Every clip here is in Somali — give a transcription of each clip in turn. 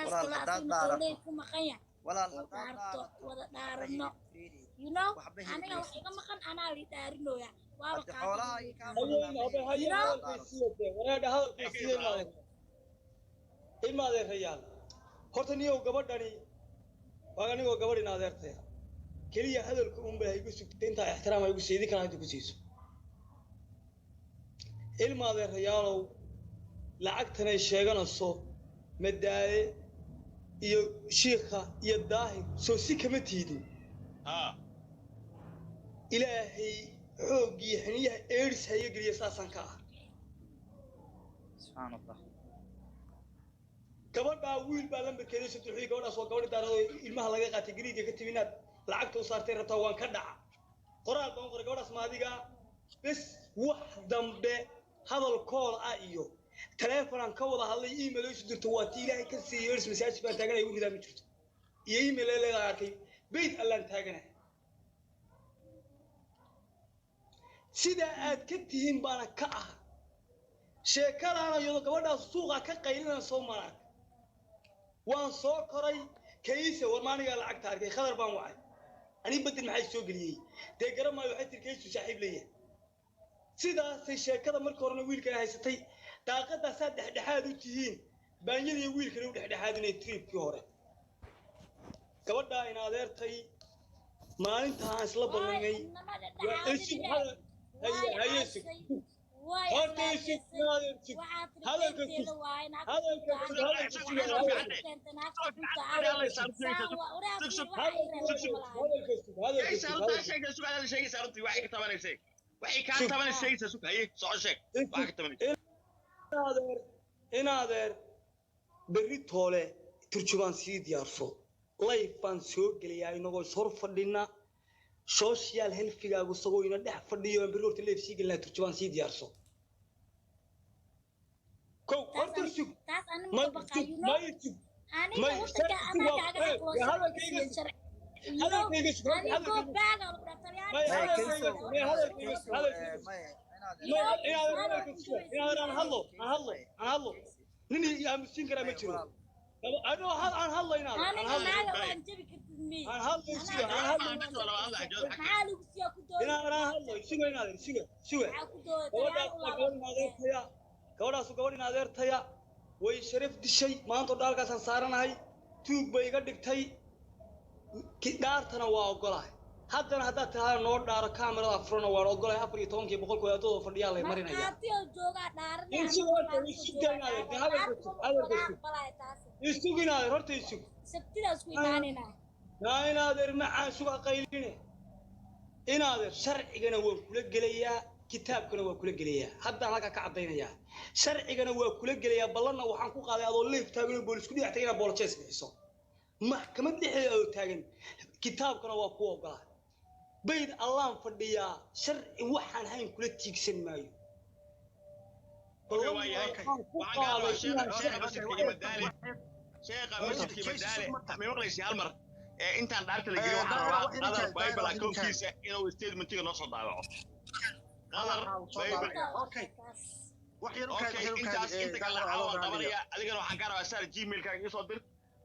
ولا حداد دارتو ولا حداد دارتو ولا دارنو you know أنا وحنا ما كان أنا اللي دارنو يا هدي حولها أي كان هيا هذا كيسية ورا هذا كيسية ما ذي ريال هرتني وقبض داري وأنا وقبض نادرته كلية هذا الكون بهاي سكتين تا احترام هاي سيدي كان هاي كوسيس ما ذي ريال لعقتنا الشيخان الصو مدعي يو شيخة يداهي سو سكمة تيدو إلهي حوقي حنيها إيرس هيقري أساساً كا سبحان الله كمان باويل بالام بركيدو ستوحي كمان أسوأ كمان دارو إلمها لغا قاتي قريقا كتبينات لعقتو صارتين رتاوان كدع قرال بانقر كمان اسمها ديقا بس وحدن بي هذا الكول آئيو تليفونان كوضا هالي إيميلو يسدرتو واتي إلهي كسي إيرس مساج بان تاقنا يقول كذا مجرد إيميل إلهي لغاكي بيت ألان تاقنا سيدا آد كتهين بانا كأه sheekadaana iyadoo gabadhaas suuqa ka qaylina soo maraa waan soo koray kaysa warmaaniga lacagta arkay khadar baan wacay ani badil maxay soo galiyay de garamay waxay tirkaysu saaxiib leeyahay sidaas sheekada markii horena wiilkan haysatay daaqada saddex dhexaad u tihiin baanyada iyo wiilkan u dhexdhexaadinay tripkii hore gabadha in adeertay maalinta aan isla ballanay waa isu hayay هذا الشيء هذا الشيء هذا بريت هوله ترجمان سيد يارفو لايف بان سو غليا انو سور فدينا social health-gaagu isagoo ina dhex fadhiyo biroorta leefsi galna turjubaan sii diyaarso ko horta sug taas aniga ma baqayo aniga wuxuu ka amaaga أنا هلا ينادي أنا هلا يسوي ينادي سوى كودا نادر تيا ويشرف دشي ما أنتو دارك سنسارنا هاي توب بيجا دكتاي كدار تناوا أقوله هذا تها نور دار كاميرا فرنا ورا أقوله أبري تون كي بقول كويا تو فردي الله مرينا يا يسوي نادر هرت يسوي لا نادر مع سوق قيلينه نادر شرعنا وكل جليا كتابكنا وكل جليا هذا هذا كعدينيا شرعنا وكل جليا بلنا وحنكو قاضي هذا اللي كتابنا بوليس كذي يحتاجنا بوليس بحسه محكمة دحية أو تاجن كتابكنا وقوة قال بيد الله فرديا شرع وحن هاي كل تيكسن مايو شيخ مسجدك بدالي ما يقليش هالمر انت عارف اللي جري وحنا هذا بايبل اكون كيس انه ستيتمنت نص دابعه هذا بايبل اوكي انت قال عاود دبريا adigana waxaan ka rabaa sar gmail ka soo dir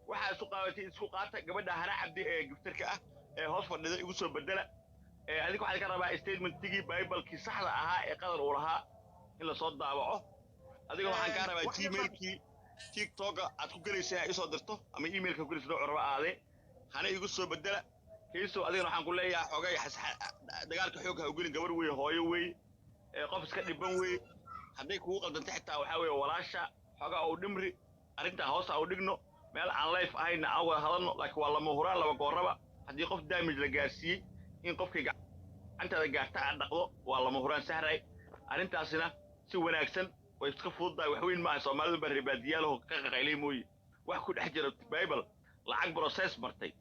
waxa isku qaatay gabadha hara cabdi ee giftirka ah ee hoos fadhida igu soo bedela adiga waxa ka rabaa statementigii bible-kii saxda ahaa ee qadar uu lahaa in la soo daabaco adiga waxaan ka rabaa gmail-kii TikTok aad ku galaysaa ay soo dirto ama email-ka ku galaysaa oo raba aade hana igu soo bedela kiiso adigana waxaan ku leeyahay xogay dagaalka xoog ha u gelin gabar weey hooyo weey qof iska dhiban weey haday kugu qaldantay xitaa waxa weey walaasha xoga oo dhimri arinta hoos ah oo dhigno meel aan live ahayna aan wada hadalno laakiin waa lama huraan laba gooraba hadii qof damage la gaarsiiyay in qofkayga antada gaarta aan dhaqdo waa lama huraan sahray arintaasina si wanaagsan way iska fududahay wax weyn ma aha Soomaalidu bari baadiyaalo ka qaqaylay mooy wax ku dhex jira bible lacag process martay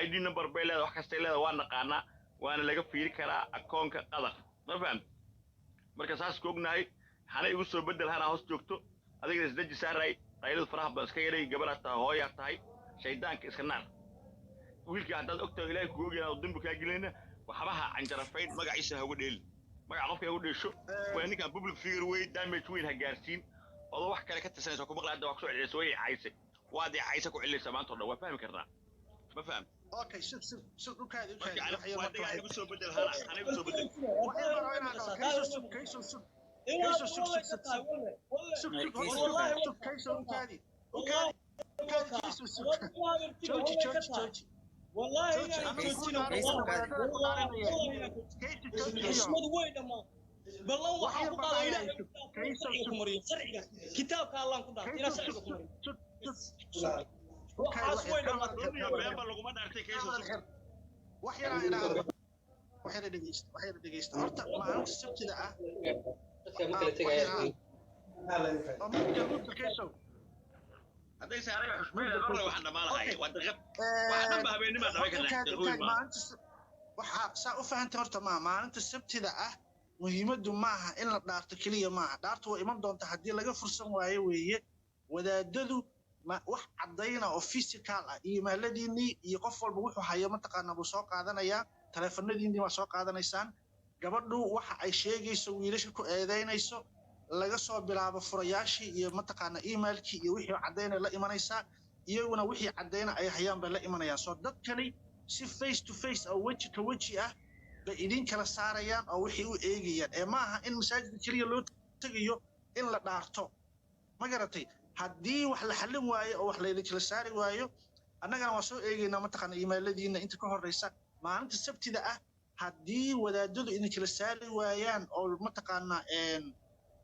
ID number bay leedahay wax kasta leedahay waan naqaana waana laga fiiri karaa akoonka qadar ma faham marka saas ku ognahay hana igu soo bedel hana hoos joogto adiga isdaji saaray qaylad faraha baan iska yeelay gabarta hooya tahay shaydaanka iska naar wiilka hadda ogtahay ilaahay ku ogeeyay oo dambi ka gelayna waxbaha canjarafayn magaciisa ha ugu dheel magac qofka ugu dheesho waa ninka public figure way damage weyn ha gaarsiin oo wax kale ka tirsanayso kuma qalaada wax soo celcelisay way caysay وادي عايزة كل سمان طول وفاهم كرنا ما فهم اوكي شوف وكادي أنا بسوي بدل هلا أنا بسوي بدل بالله waxaan ku qaaday ilaahay ku mariyo sharciga kitaabka Allah ku dhaaf ina sharciga ku mariyo waxaas way member laguma dhaartay kayso waxay dhageysta horta maalinta sabtida ah hadday saaray xushmeeyay hore waxaan dhamaalahay waa daqab waxaan ma habeenimo dhawe kana waxa saa u fahantay horta maalinta sabtida ah muhiimadu maaha in la dhaarto kaliya maaha dhaartu waa iman doonta haddii laga fursan waayo weeye wadaadadu wax cadayna oo physical ah iimayladiinii iyo qof walba wuxuu hayo mataqaanaa buu soo qaadanayaa taleefanadiinii waa soo qaadanaysaan gabadhu waxa ay sheegayso wiilasha ku eedeynayso laga soo bilaabo furayaashii iyo mataqaanaa emailkii iyo wixii cadayna la imanaysaa iyaguna wixii cadayna ay hayaan bay la imanayaan soo dadkani si face to face oo weji ka weji ah bay idin kala saarayaan oo wixii u eegayaan ee maaha in masaajidka kaliya loo tagayo in la dhaarto ma garatay haddii wax la xallin waayo oo wax la idin kala saari waayo annagana waa soo eegaynaa mataqaanaa iimayladiina inta ka horreysa maalinta sabtida ah haddii wadaadadu idin kala saari waayaan oo mataqaanaa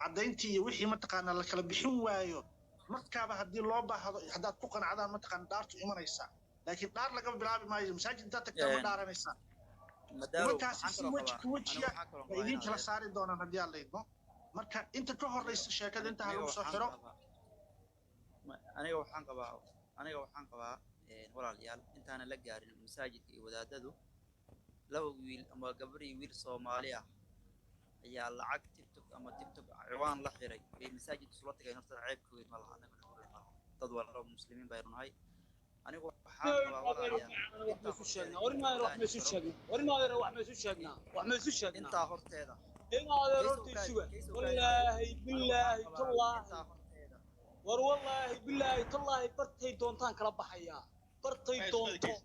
caddayntii iyo wixii mataqaanaa la kala bixin waayo markaaba haddii loo baahdo haddaad ku qanacdaan mataqaanaa dhaartu imanaysaa laakiin dhaar laga bilaabi maayo masaajid intaad tagtaa ma dhaaranaysaa nimankaasi si weji ku wejiya bay idin kala saari doonaan haddii aan laydmo marka inta ka horreysa sheekada inta ha lagu soo xiro aniga waxaan qabaa walaalayaal intaana la gaarin masaajidka iyo wadaadadu laba wiil ama gabar iyo wiil Soomaali ah ayaa lacag TikTok ciwaan la xiray ee masaajidka soo tagay horta ceeb ku weyn ma laha anaga dad walaalo muslimiin bay runahay anigu waxaan qabaa walaalayaal wax ma isu sheegnaa inta horteeda والله بالله تالله برتي دونتان كلا بحيا برتي دونتان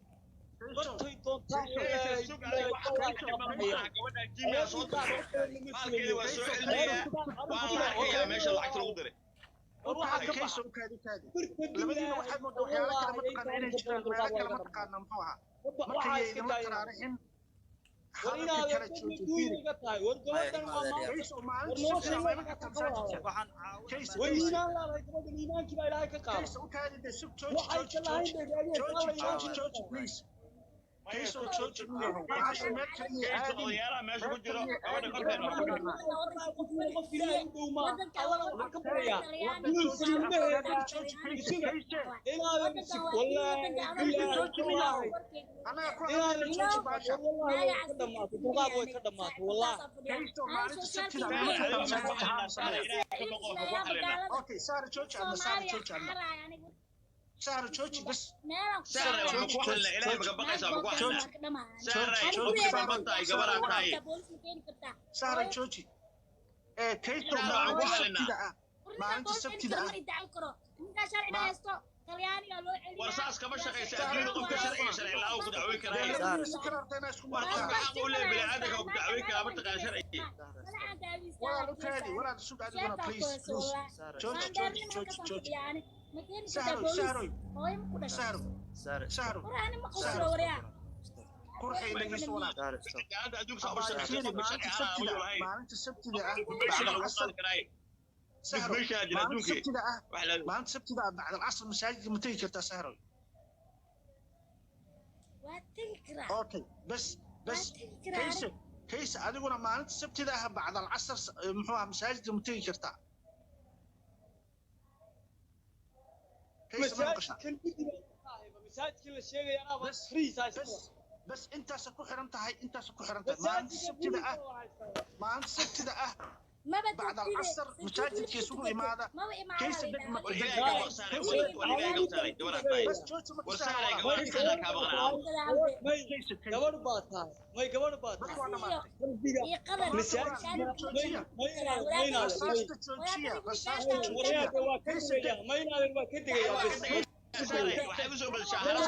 سهر تشوتشي بس سهر وحكو حلنا إلهي بقبقى يسا بقو حلنا سهر تشوتشي كيسو ما أنت سبتي ده ورصاص كما شقيسة أدين قفك شرعي شرعي لا أو كدعوي كراهي أقول لي بلا عادك أو كدعوي كراهي بطقى شرعي ولا لكادي ولا تسوق عدونا بليز تشوتشي سهروا كورحي لقيس ولا ما أنت سبتي ما أنت سبتي بعد العصر مساجد متى كرتا سهروا أوكي بس كيس أقول ما أنت سبتي بعد العصر محوها مساجد متى كرتا بس انت سكو حرمتها انت سكو حرمتها ما انت سبت ده بعد العصر مساجد كيسو لماذا كيس بدك بس جوت ساري waxay u soo badashaa hana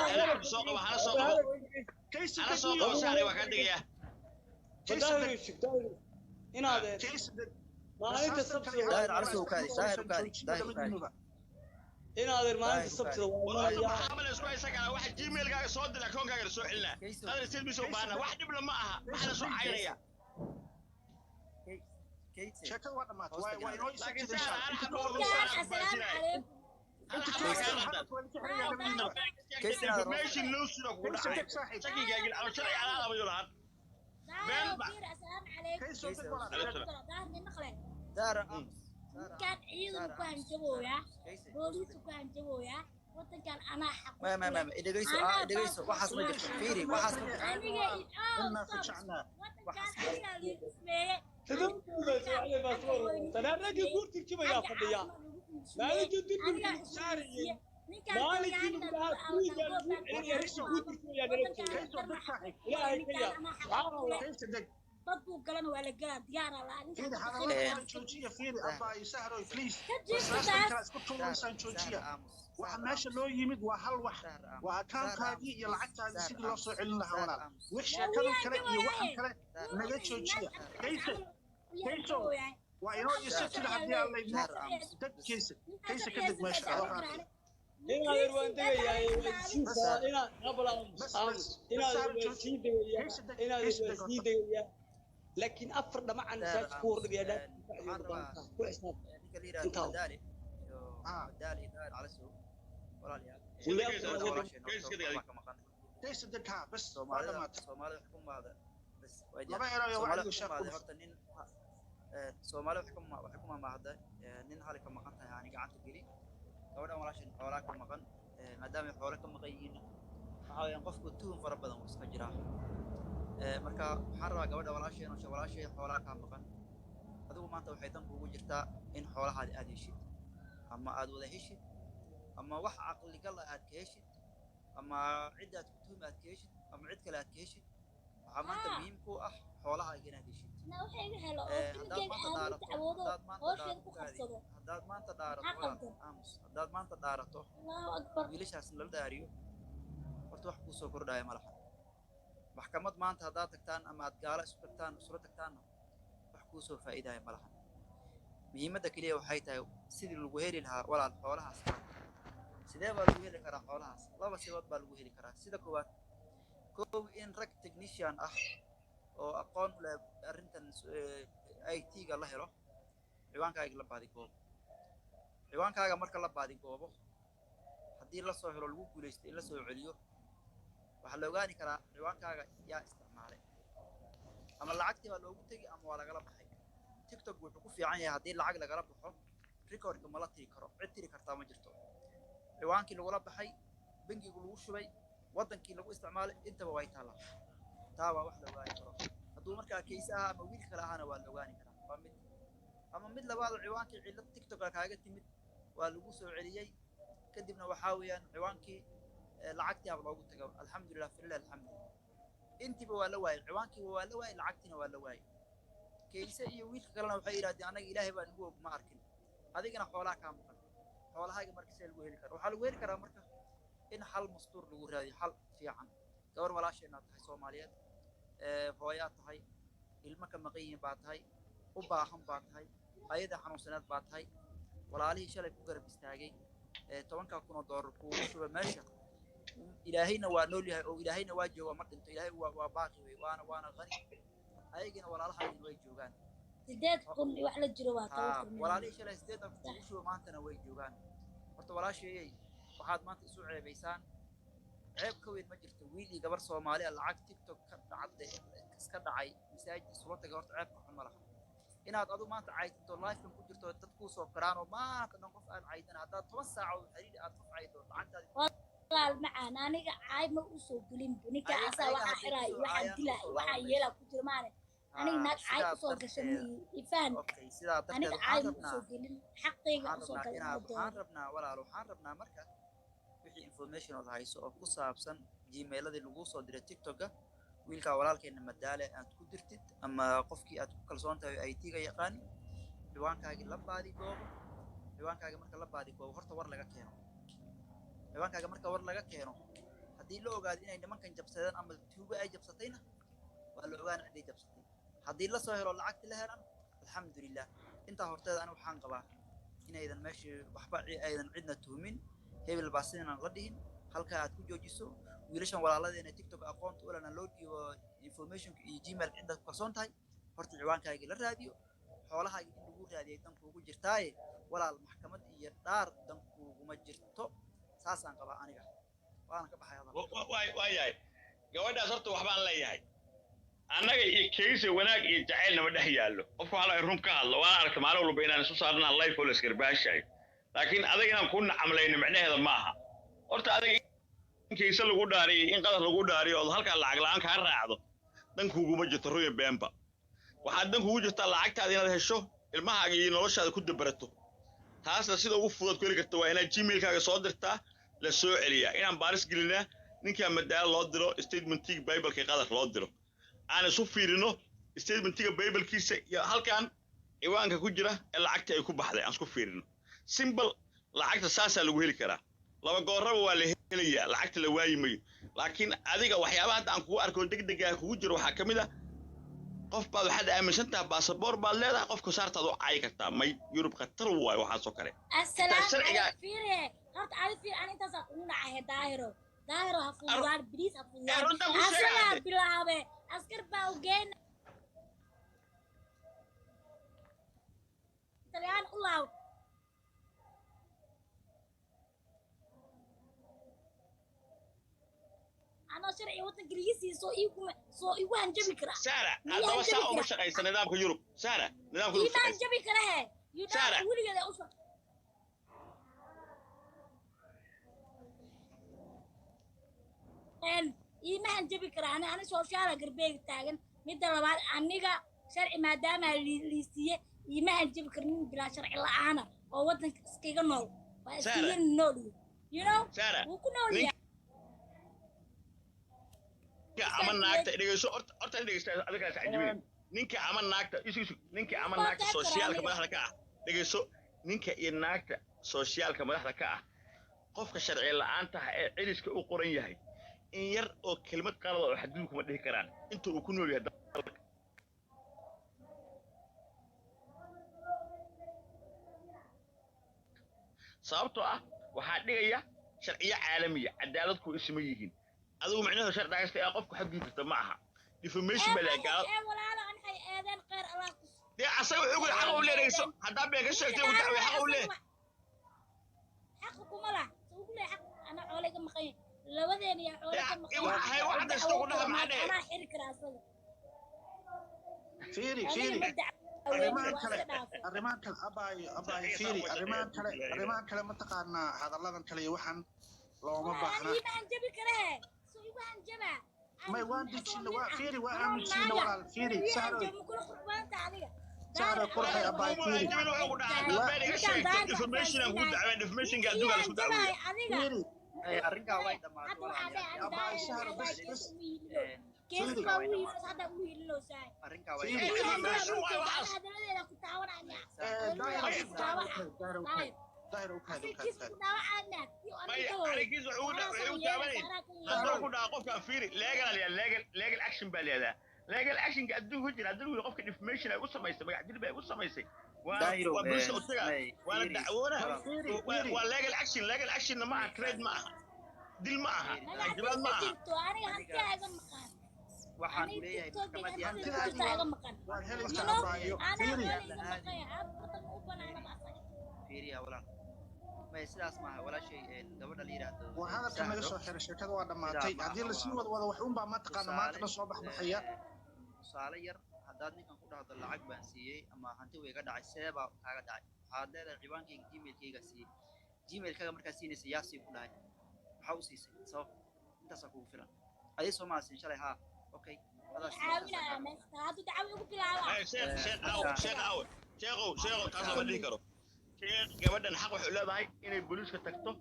soo qabo hana soo qabo hana soo qabo saari waa ka digaya inaad maalinta sabtida daahir calasow kaadi daahir inaad maalinta sabtida waa maxamed isku haysa kara waxa gmail-kaaga soo dira koonkaaga soo celinaa hada silmis oo baana wax dhib lama aha waxa la soo caynaya sheekada waa dhamaatay waa inoo laakiin isagtay saar insha ana Allah xaqooda السلام عليكم information loo siro ku dhacay shakigaagil ama sharci alaala ma yulaad داير السلام عليكم kayso dad walaal داير من نقله daara كان عيد كان جبويا بوليس كان جبويا وطن كان انا حق ما idhagayso waxaas ma jirto fiiri waxaas ma jirto inna fajacna وطن كان انا اللي اسمه أنا راجل قلت كيف يا فديا ما يجي تدري ساري ما نجي نقول kayso dad saaxiib kayso dad dadku galan waa la galaa diyaar ah fiiri hadalada joojiya fiiri abba isahro please wasaastan isku tuulaysan joojiya waxa meesha loo yimid waa hal wax waa akaankaagii iyo lacagtaadii sidii loo soo celin lahaa walaal wax sheekada kale iyo waxan kale naga joojiya kayso waa inoo isagtida haddii aan laydmo dadkiisa kaysa ka deg meesha إن هذا الوان دقيقة إن قبل إن هذا الوسيد دقيقة إن هذا الوسيد دقيقة لكن أفرد مع الناس كور دقيقة دالي داهر calasow walaalayaal kaysa deg haa bas waa soomaalida dhamaatay soomaalida xukumaada bas laba erayo waa soomaalida adigu sheeko xukumaada horta nin soomaalida waxay ku maamaahda nin hali ka maqan tahay ani gacanta geli gabadhan walaashan xoolaa ka maqan maadaama ay xoolo ka maqan yihiin waxaa weeyaan qofku tuhun fara badan wuu iska jiraa marka waxaan rabaa gabadha walaasheen oo walaashay xoolaa kaa maqan adigu maanta waxay dan kuugu jirtaa in xoolahaadi aad heshid ama aad wada heshid ama wax caqligal ah aad ka heshid ama cid aad ku tuhum aad ka heshid ama cid kale aad ka heshid waxaa maanta muhiim ku ah xoolahaaga inaad heshid انا وحي هلا haddaad maanta dhaarato haddaad maanta dhaarato aamus haddaad maanta dhaarato الله اكبر wiilashaas la daariyo horta wax kuu soo kordhaya ma laha maxkamad maanta haddaad tagtaan ama aad gaala isu tagtaan isula tagtaanna wax kuu soo faa'iidaya ma laha muhiimadda keliya waxay tahay sidii lagu heli lahaa walaal xoolahaas sidee baa lagu heli karaa xoolahaas laba sibood baa lagu heli karaa sida koowaad koow in rag technician ah oo aqoon u leh arrintan IT-ga la helo ciwaankaaga la baadigoobo ciwaankaaga marka la baadigoobo haddii la soo helo lagu guulaysto in la soo celiyo waxaa la ogaani karaa ciwaankaaga yaa isticmaalay ama lacagtii baa loogu tegi ama waa lagala baxay tiktok wuxuu ku fiican yahay haddii lacag lagala baxo recordka ma la tiri karo cid tiri kartaa ma jirto ciwaankii lagula baxay bangigu lagu shubay waddankii lagu isticmaalay intaba way taallaa taa waa wax la ogaani karo hadduu markaa kayse aha ama wiil kale ahana waa la ogaani karaa waa mid ama mid labaad ciwaankii cillad tiktoka kaaga timid waa lagu soo celiyey kadibna waxaa weeyaan ciwaankii lacagtii aba loogu tago alxamdulilah falilah alxamdu intiiba waa la waayey ciwaankiiba waa la waayey lacagtiina waa la waayey kayse iyo wiilka kalena waxay yidhahdeen anaga ilaahay baa nagu og ma arkin adigana xoolaha kaa maqan xoolahaaga marka see lagu heli kara waxaa lagu heli karaa marka in xal mastuur lagu raadiyo xal fiican gabar walaasheenaad tahay soomaaliyeed hooyaad tahay ilmo ka maqan yihiin baa tahay u baahan baa tahay ayada xanuunsaneed baa tahay walaalihii shalay ku garab istaagay 10,000 oo doolar kuugu shuba meesha ilaahayna waa nool yahay oo ilaahayna waa jooga ma dhinto ilaahay waa baaqi wey waana qani ayagina walaalahaydina way joogaan 8,000 wax la jiro waa tawakkal walaalihii shalay 8,000 kuugu shuba maantana way joogaan horta walaasheeyay waxaad maanta isu ceebaysaan ceeb ka weyn ma jirto wiil iyo gabar Soomaali ah lacag TikTok ka dhacday iska dhacay masaajid isula tagay horta ceeb ka xun ma laha inaad adu maanta caydto live ku jirto dad ku soo karaan oo maanta dhan qof aan caydan haddaad 10 saac oo xiriir aad qof caydo lacagtaadi walaal macaan aniga cayd ma u soo gelin ninka asaa waxa xiray waxa dilay waxa yeela ku jira maana aniga naag cayd u soo gashay ifaan sidaa dadka aniga cayd u soo gelin xaqayga u soo galay waxaan rabnaa walaal waxaan rabnaa marka wixii information oo hayso oo ku saabsan gmail-adii lagu soo diray TikTok-ga wiilka walaalkeena madaale aad ku dirtid ama qofkii aad ku kalsoon tahay IT-ga yaqaan ciwaankaaga la baadigoobo ciwaankaaga marka la baadigoobo horta war laga keeno ciwaankaaga marka war laga keeno haddii la ogaado inay nimankan jabsadeen ama tuugo ay jabsatayna waa la ogaan ciday jabsatay haddii la soo helo lacagti la helan alxamdulilah intaa horteeda aniga waxaan qabaa inaydan meeshii waxba aydan cidna tuhmin hebel baa sidaan la dhihin halka aad ku joojiso wiilashan walaaladeena tiktok aqoonta u lana loo dhiibo informationka iyo gmail cidda ku kalsoon tahay horta ciwaankaaga la raadiyo xoolahaaga in lagu raadiyay dan kuugu jirtaaye walaal maxkamad iyo dhaar dan kuuguma jirto saasaan qabaa aniga waana ka baxay hadal waayahay gabadhaas horta waxbaan leeyahay annaga iyo kaysa wanaag iyo jacaylnama dhex yaallo qofka waxaa laga run ka hadlo waana aragta maalin walba inaan isu saarnaa life oo la isgarbaashayo laakiin adag inaan ku nacamlayno micnaheeda maaha horta adag in kaysa lagu dhaariyey in qadar lagu dhaariyo oo halkaa lacag la'aan kaa raacdo dankuguma jirto ruya beenba waxaad dankugu jirtaa lacagtaada inaad hesho ilmahaaga iyo noloshaada ku dabarato taasna sida ugu fudud ku heli karta waa inaad gmailkaaga soo dirtaa la soo celiyaa inaan baaris gelinaa ninkaa madaalo loo diro statementiga bibleka qadar loo diro aan isu fiirino statementiga biblkiisa iyo halkan ciwaanka ku jira ee lacagta ay ku baxday aan isku fiirino simple lacagta saasaa lagu heli karaa laba gooraba waa la helayaa lacagta la waayi mayo laakiin adiga waxyaabaha hadda aan kugu arko degdega kugu jiro waxaa ka mid ah qof baad waxaad aaminsan tahay baasaboor baad leedahay qofka saartaad u caayi kartaa may yurub khatar waayo waxaasoo kale horta adi fiir aan intaasaa kugu nacahe daahiro ha fududaan biliis ha fududaan asagaa bilaabe askar baa ugeena talyaan u laaw anoo sharciga waddanka ligisii soo igu hanjabi kara saara haddaba saa uma shaqaysa nidaamka yurub saara nidaamka yurub iima hanjabi kara he yudhaa weligeeda u iima hanjabi kara ani sooshaala garbeega taagan midda labaad aniga sharci maadaama liisiiye iima hanjabi kara nin bilaa sharci la'aana oo waddanka iskaga nool waa iskaga nool you know wuu ku nool yahay ama naagta dhegeyso horta dhegeysta adiga taajibin ninka ama naagta ninka ama naagta socialka madaxda ka ah dhegeyso ninka iyo naagta socialka madaxda ka ah qofka sharci la'aanta ah ee celiska u qoran yahay in yar oo kelmad qalad oo xadgudub kuma dhihi karaan inta uu ku nool yahay dalka sababtoo ah waxaa dhigaya sharciyo caalamiya cadaalad ku isma yihiin adigu macnaheedu sharcigaasta ee qofku xadgudub karta ma aha defamation baa la gaalo walaalo an hay eedeen qeyr allah dee asaga wuxuu ku xaq u leeyahay haddaa been ka sheegtay uu dacway xaq u leeyahay xaq kuma lah soo ku leeyahay ana xoolaga maqay labadeena ya xoolaga maqay waxay wax kasta ku dhaha macnaheedu ana xiri karaa asaga fiiri arrimahan kale abaayo fiiri arrimahan kale mataqaanaa hadalladan kale iyo waxaan looma baahna may waan dejina waa fiiri waa aaminsiina walaal fiiri sahro qurxay abaay fiiri fiiri arrinkaa way dhammaatay abaay sahro bas legal action baa leedahay legal actionka adduunka jira adduunka qofka defamation ay u samaysay magac dil bay u samaysay waa bulsho u taga waa dacwoona waa legal action ma aha trade ma aha dil ma aha jibaad ma aha waxaan leeyahay waad helaysaa abaayo fiiriya walaal may sidaas maaha walaashay gabadha la yiraahdo war hadalka naga soo xiray sheekada waa dhamaatay haddii la sii wada wax uun baa mataqaana maanta la soo baxaya tusaale yar haddaad ninkan ku dhahdo lacag baan siiyey ama hanti way iga dhacay see baa kaaga dhacay waxaad leedahay ciwaankayga gmailkayga siiyey gmailkaaga markaa siinaysa yaa sii ku dhahay maxaa u siisay sabab intaasaa kugu filan adii soo maasin shalay haa okay sheekhow taas lama dhihi karo gabadhan xaq waxay leedahay inay booliiska tagto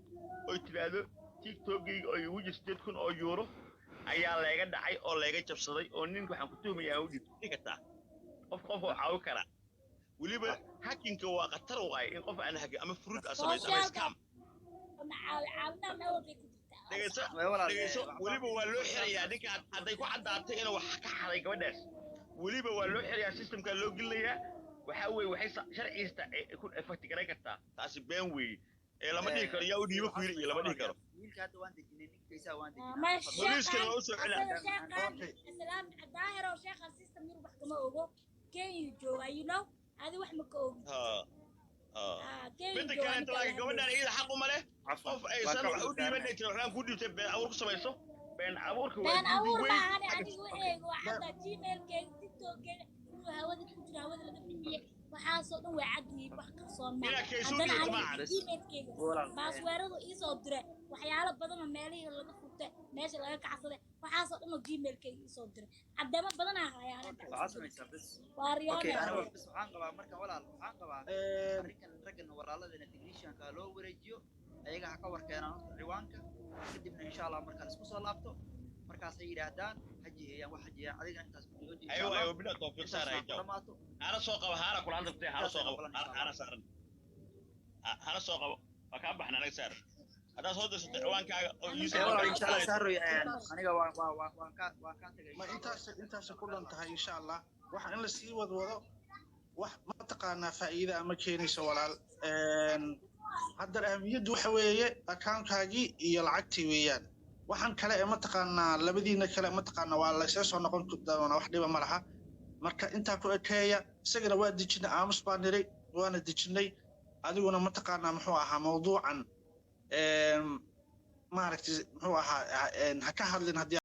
oy tiraahdo tiktokgayga oo igu jirta 8,000 oo euro ayaa layga dhacay oo layga jabsaday oo ninka waxaan ku tuhumayaa u dhigi kartaa qof oo caawi kara weliba hackinka waa khatar waay in qof aan hackin ama fruit asamaysa ama scam caawinaa meel walbay ku jirtaa dhegeyso weliba waa loo xirayaa ninka hadday ku caddaatay inuu wax ka xaday gabadhaas weliba waa loo xirayaa systemka loo gelinayaa waxaa weeye waxay sharciista ku faktigarayn kartaa taasi been weeye lama dhihi karo yaa u dhiibo ku yiri iyo lama dhihi karo wiilka hadda waan dejinay ninkaysaa waan ما dejinay booliiskana waa u soo celaa السلام ظاهر وشيخ السيستم يربح كما اوغو كان يجو you know هذه واحد مكوغ midda kale inta laga gabadhaan iyada xaq uma leh qof aysan wax u dhiibanay jiro waxaan ku dhiibtay been abuur ku samayso been abuurka waa بان اول ما انا اديو ايغو عدا جيميل كيغ تيك توك انه هawada ku jira hawada laga bixiyay waxa soo dhan way cadii wax ka soo ma baasweeradu ii soo diray waxyaalo badan oo meelihii laga furtay meesha laga kacsaday waxa soo dhan oo gmail-kayga ii soo diray caddeemo badan ah hayaan waxaa samaysaa bas waa riyoon okay aniga bas waxaan qabaa marka walaal waxaan qabaa arrinkan raggan walaaladana technicianka loo wareejiyo ayaga ha ka warkeenaan ciwaanka kadibna insha Allah markaan isku soo laabto markaas ay yiraahdaan hajiyaan wax hajiyaan adiga intaas ku jooji ayuu bila tawfiiq saaray hala soo qabo hala kula hadlay hala soo qabo hala saaran hala soo qabo ka baxna anaga saar hada soo dirto ciwaankaaga oo insha Allah saaroy aniga waan ka tagay ma intaas ku dhan tahay insha Allah waxa in la sii wadwado wax ma taqaanaa faa'iido ama keenayso walaal hadda ahmiyadu waxa weeye account-kaagii iyo lacagtii weeyaan waxaan kale ee ma taqaanaa labadiina kale ma taqaanaa waa la soo noqon doonaa wax dhiba ma laha marka intaa ku ekeeya isagana waa dejinay aamus baan niray waana dejinay adiguna ma taqaanaa muxuu ahaa mawduucan maaragtay muxuu ahaa ha ka hadlin haddii